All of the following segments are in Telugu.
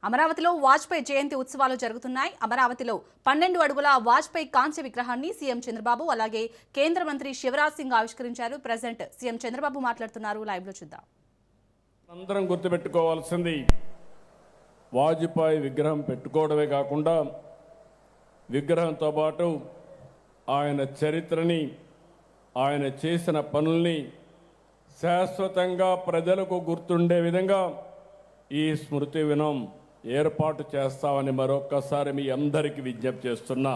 అమరావతిలో వాజ్పేయి జయంతి ఉత్సవాలు జరుగుతున్నాయి. అమరావతిలో 12 అడుగుల వాజ్పేయి కాంస్య విగ్రహాన్ని సీఎం చంద్రబాబు అలాగే కేంద్ర మంత్రి శివరాజ్ సింగ్ ఆవిష్కరించారు. ప్రెజెంట్ సీఎం చంద్రబాబు మాట్లాడుతున్నారు. లైవ్ లో చూద్దాం. అందరం గుర్తుపెట్టుకోవాల్సింది వాజ్పేయి విగ్రహం పెట్టుకోవడమే కాకుండా విగ్రహంతో పాటు ఆయన చరిత్రని ఆయన చేసిన పనుల్ని శాశ్వతంగా ప్రజలకు గుర్తుండే విధంగా ఈ స్మృతి వనం ఏర్పాటు చేస్తామని మరొక్కసారి మీ అందరికీ విజ్ఞప్తి చేస్తున్నా.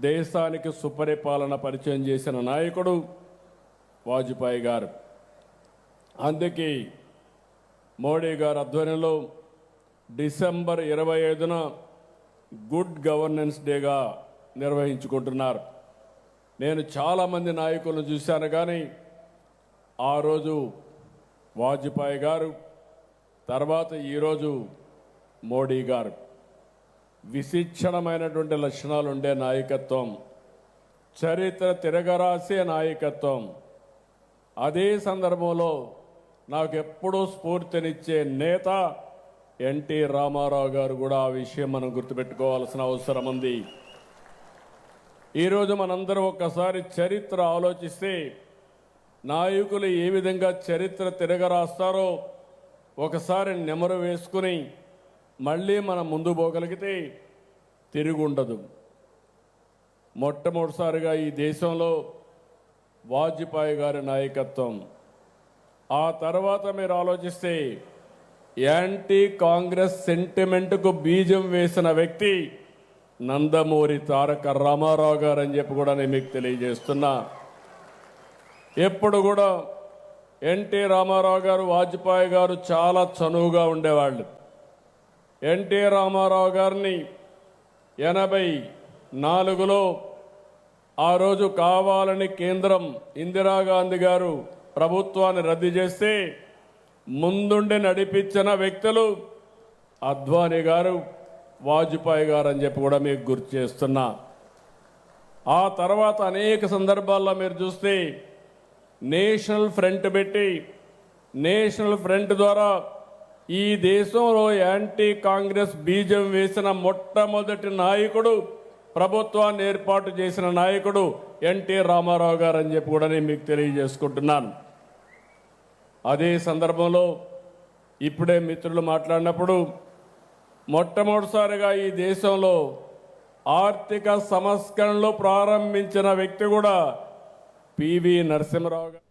దేశానికి సుపరిపాలన పరిచయం చేసిన నాయకుడు వాజ్పేయి గారు. అందుకే మోడీ గారి ఆధ్వర్యంలో డిసెంబర్ 25న గుడ్ గవర్నెన్స్ డేగా నిర్వహించుకుంటున్నారు. నేను చాలామంది నాయకులను చూశాను, కానీ ఆ రోజు వాజ్పేయి గారు, తర్వాత ఈరోజు మోడీ గారు విశిక్షణమైనటువంటి లక్షణాలు ఉండే నాయకత్వం, చరిత్ర తిరగరాసే నాయకత్వం. అదే సందర్భంలో నాకు ఎప్పుడూ స్ఫూర్తినిచ్చే నేత ఎన్టీ రామారావు గారు కూడా. ఆ విషయం మనం గుర్తుపెట్టుకోవాల్సిన అవసరం ఉంది. ఈరోజు మనందరం ఒక్కసారి చరిత్ర ఆలోచిస్తే నాయకులు ఏ విధంగా చరిత్ర తిరగరాస్తారో ఒకసారి నెమరు వేసుకుని మళ్ళీ మనం ముందు పోగలిగితే తిరుగుండదు. మొట్టమొదటిసారిగా ఈ దేశంలో వాజ్పేయి గారి నాయకత్వం. ఆ తర్వాత మీరు ఆలోచిస్తే యాంటీ కాంగ్రెస్ సెంటిమెంట్కు బీజం వేసిన వ్యక్తి నందమూరి తారక రామారావు గారు అని చెప్పి కూడా నేను మీకు తెలియజేస్తున్నా. ఎప్పుడు కూడా ఎన్టీ రామారావు గారు, వాజ్పేయి గారు చాలా చనువుగా ఉండేవాళ్ళు. ఎన్టీ రామారావు గారిని 84లో ఆ రోజు కావాలని కేంద్రం ఇందిరాగాంధీ గారు ప్రభుత్వాన్ని రద్దు చేస్తే ముందుండి నడిపించిన వ్యక్తులు అద్వానీ గారు, వాజ్పేయి గారు అని చెప్పి కూడా మీకు గుర్తు చేస్తున్నా. ఆ తర్వాత అనేక సందర్భాల్లో మీరు చూస్తే నేషనల్ ఫ్రంట్ పెట్టి, నేషనల్ ఫ్రంట్ ద్వారా ఈ దేశంలో యాంటీ కాంగ్రెస్ బీజం వేసిన మొట్టమొదటి నాయకుడు, ప్రభుత్వాన్ని ఏర్పాటు చేసిన నాయకుడు ఎన్టీ రామారావు గారు అని చెప్పి కూడా నేను మీకు తెలియజేసుకుంటున్నాను. అదే సందర్భంలో ఇప్పుడే మిత్రులు మాట్లాడినప్పుడు మొట్టమొదటిసారిగా ఈ దేశంలో ఆర్థిక సంస్కరణలు ప్రారంభించిన వ్యక్తి కూడా పివి నరసింహారావు గారు.